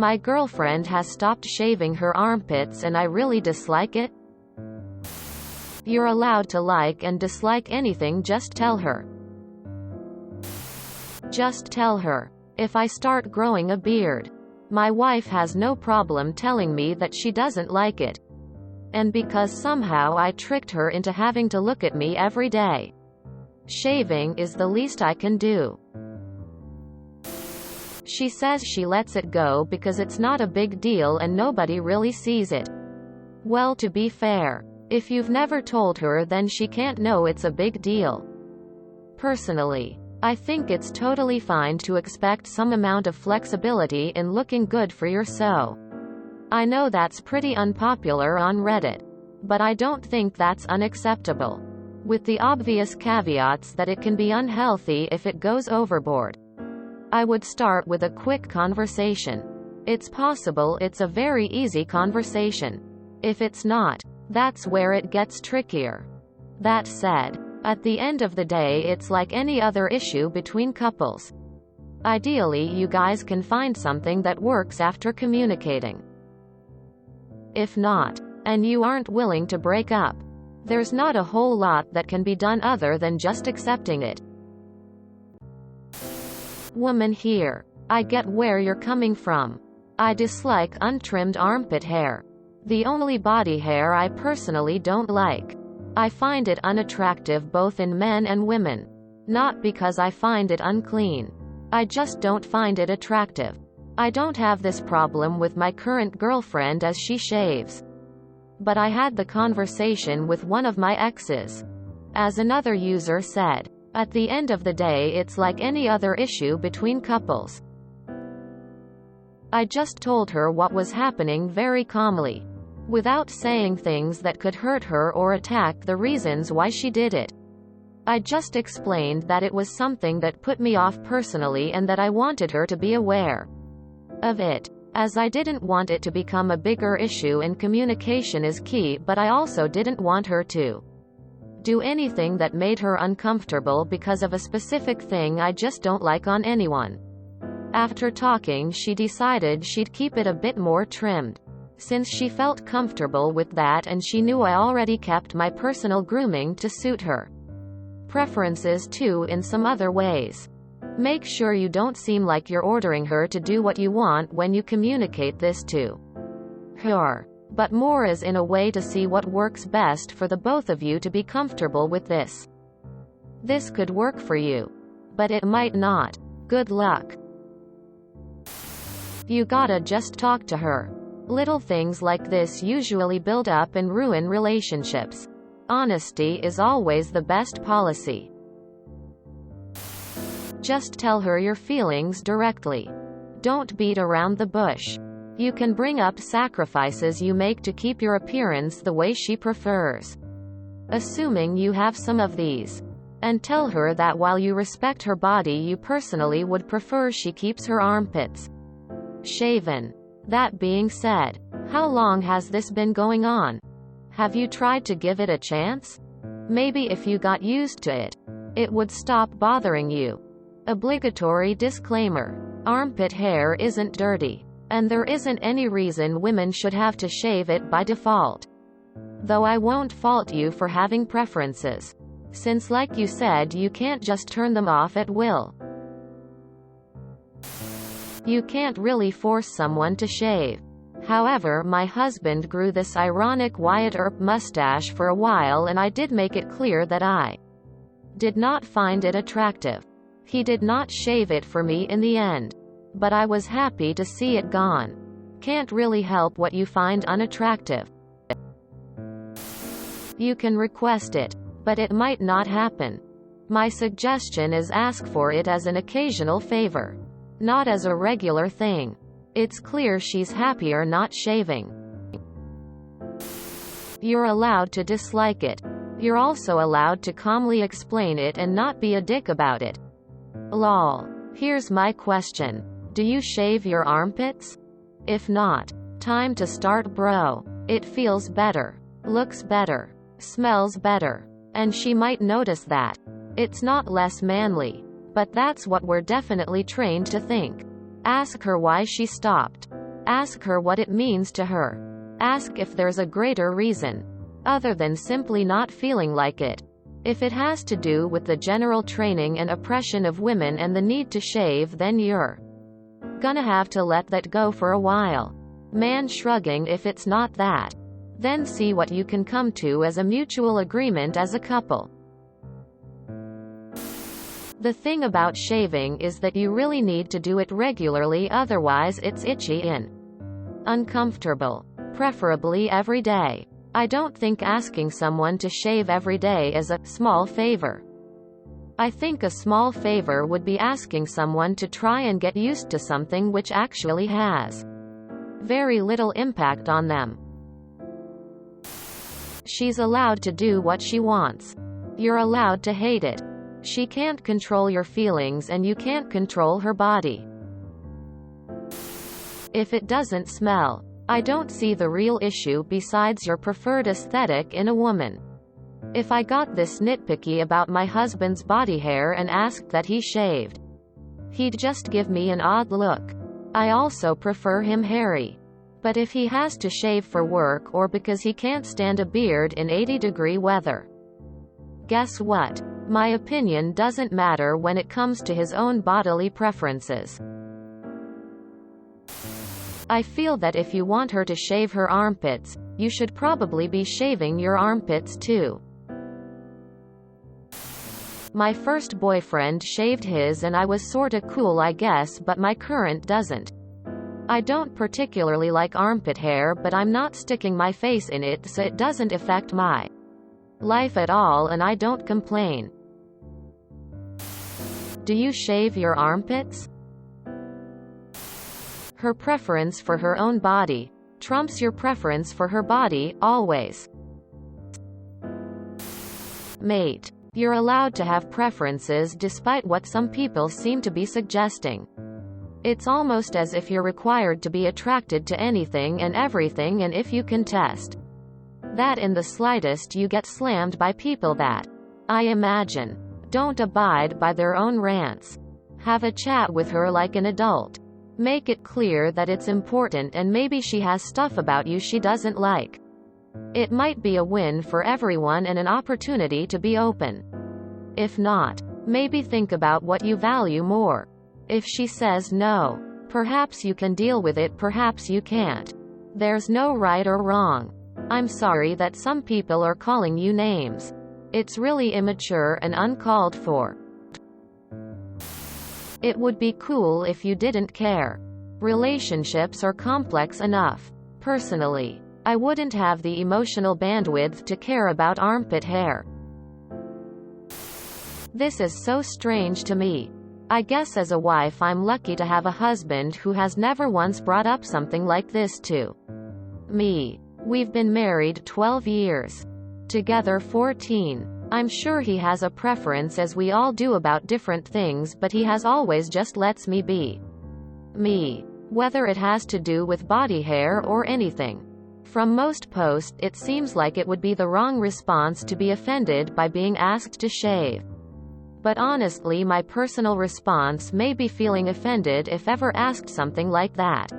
My girlfriend has stopped shaving her armpits and I really dislike it. You're allowed to like and dislike anything, just tell her. Just tell her. If I start growing a beard, my wife has no problem telling me that she doesn't like it. And because somehow I tricked her into having to look at me every day. Shaving is the least I can do. She says she lets it go because it's not a big deal and nobody really sees it. Well, to be fair, if you've never told her, then she can't know it's a big deal. Personally, I think it's totally fine to expect some amount of flexibility in looking good for yourself. I know that's pretty unpopular on Reddit, but I don't think that's unacceptable. With the obvious caveats that it can be unhealthy if it goes overboard. I would start with a quick conversation. It's possible it's a very easy conversation. If it's not, that's where it gets trickier. That said, at the end of the day, it's like any other issue between couples. Ideally, you guys can find something that works after communicating. If not, and you aren't willing to break up, there's not a whole lot that can be done other than just accepting it. Woman here. I get where you're coming from. I dislike untrimmed armpit hair. The only body hair I personally don't like. I find it unattractive both in men and women. Not because I find it unclean. I just don't find it attractive. I don't have this problem with my current girlfriend as she shaves. But I had the conversation with one of my exes. As another user said, at the end of the day, it's like any other issue between couples. I just told her what was happening very calmly, without saying things that could hurt her or attack the reasons why she did it. I just explained that it was something that put me off personally and that I wanted her to be aware of it, as I didn't want it to become a bigger issue, and communication is key, but I also didn't want her to do anything that made her uncomfortable because of a specific thing I just don't like on anyone. After talking, she decided she'd keep it a bit more trimmed, since she felt comfortable with that and she knew I already kept my personal grooming to suit her preferences too in some other ways. Make sure you don't seem like you're ordering her to do what you want when you communicate this to her, but more as in a way to see what works best for the both of you to be comfortable with this. This could work for you, but it might not. Good luck. You gotta just talk to her. Little things like this usually build up and ruin relationships. Honesty is always the best policy. Just tell her your feelings directly. Don't beat around the bush. You can bring up sacrifices you make to keep your appearance the way she prefers, assuming you have some of these. And tell her that while you respect her body, you personally would prefer she keeps her armpits shaven. That being said, how long has this been going on? Have you tried to give it a chance? Maybe if you got used to it, it would stop bothering you. Obligatory disclaimer: armpit hair isn't dirty, and there isn't any reason women should have to shave it by default. Though I won't fault you for having preferences, since like you said, you can't just turn them off at will. You can't really force someone to shave. However, my husband grew this ironic Wyatt Earp mustache for a while, and I did make it clear that I did not find it attractive. He did not shave it for me in the end, but I was happy to see it gone. Can't really help what you find unattractive. You can request it, but it might not happen. My suggestion is ask for it as an occasional favor, not as a regular thing. It's clear she's happier not shaving. You're allowed to dislike it. You're also allowed to calmly explain it and not be a dick about it. Lol. Here's my question. Do you shave your armpits? If not, time to start, bro. It feels better, looks better, smells better, and she might notice that. It's not less manly, but that's what we're definitely trained to think. Ask her why she stopped. Ask her what it means to her. Ask if there's a greater reason, other than simply not feeling like it. If it has to do with the general training and oppression of women and the need to shave, then you're gonna have to let that go for a while. Man shrugging. If it's not that, then see what you can come to as a mutual agreement as a couple. The thing about shaving is that you really need to do it regularly, otherwise it's itchy and uncomfortable. Preferably every day. I don't think asking someone to shave every day is a small favor. I think a small favor would be asking someone to try and get used to something which actually has very little impact on them. She's allowed to do what she wants. You're allowed to hate it. She can't control your feelings and you can't control her body. If it doesn't smell, I don't see the real issue besides your preferred aesthetic in a woman. If I got this nitpicky about my husband's body hair and asked that he shaved, he'd just give me an odd look. I also prefer him hairy. But if he has to shave for work or because he can't stand a beard in 80-degree weather, guess what? My opinion doesn't matter when it comes to his own bodily preferences. I feel that if you want her to shave her armpits, you should probably be shaving your armpits too. My first boyfriend shaved his and I was sorta cool, I guess, but my current doesn't. I don't particularly like armpit hair, but I'm not sticking my face in it, so it doesn't affect my life at all and I don't complain. Do you shave your armpits? Her preference for her own body trumps your preference for her body, always. Mate. You're allowed to have preferences despite what some people seem to be suggesting. It's almost as if you're required to be attracted to anything and everything, and if you contest that in the slightest, you get slammed by people that, I imagine, don't abide by their own rants. Have a chat with her like an adult. Make it clear that it's important and maybe she has stuff about you she doesn't like. It might be a win for everyone and an opportunity to be open. If not, maybe think about what you value more. If she says no, perhaps you can deal with it, perhaps you can't. There's no right or wrong. I'm sorry that some people are calling you names. It's really immature and uncalled for. It would be cool if you didn't care. Relationships are complex enough. Personally, I wouldn't have the emotional bandwidth to care about armpit hair. This is so strange to me. I guess as a wife I'm lucky to have a husband who has never once brought up something like this to me. We've been married 12 years. Together 14. I'm sure he has a preference, as we all do, about different things, but he has always just lets me be me. Whether it has to do with body hair or anything. From most posts it seems like it would be the wrong response to be offended by being asked to shave. But honestly, my personal response may be feeling offended if ever asked something like that.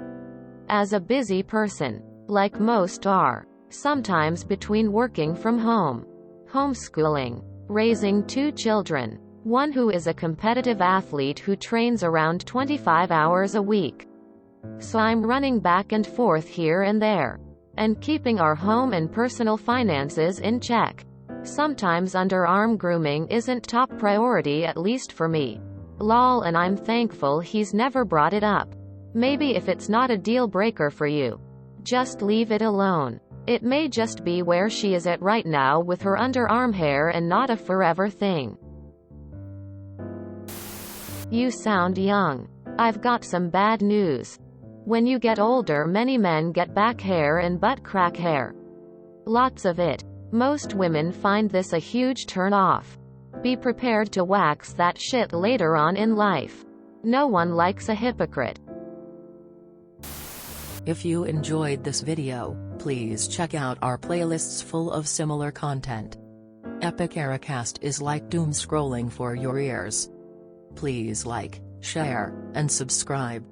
As a busy person, like most are, sometimes between working from home, homeschooling, raising 2 children, one who is a competitive athlete who trains around 25 hours a week. So I'm running back and forth here and there, and keeping our home and personal finances in check. Sometimes underarm grooming isn't top priority, at least for me. Lol, and I'm thankful he's never brought it up. Maybe if it's not a deal breaker for you, just leave it alone. It may just be where she is at right now with her underarm hair and not a forever thing. You sound young. I've got some bad news. When you get older, many men get back hair and butt crack hair. Lots of it. Most women find this a huge turn off. Be prepared to wax that shit later on in life. No one likes a hypocrite. If you enjoyed this video, please check out our playlists full of similar content. Epic Ericast is like doom scrolling for your ears. Please like, share, and subscribe.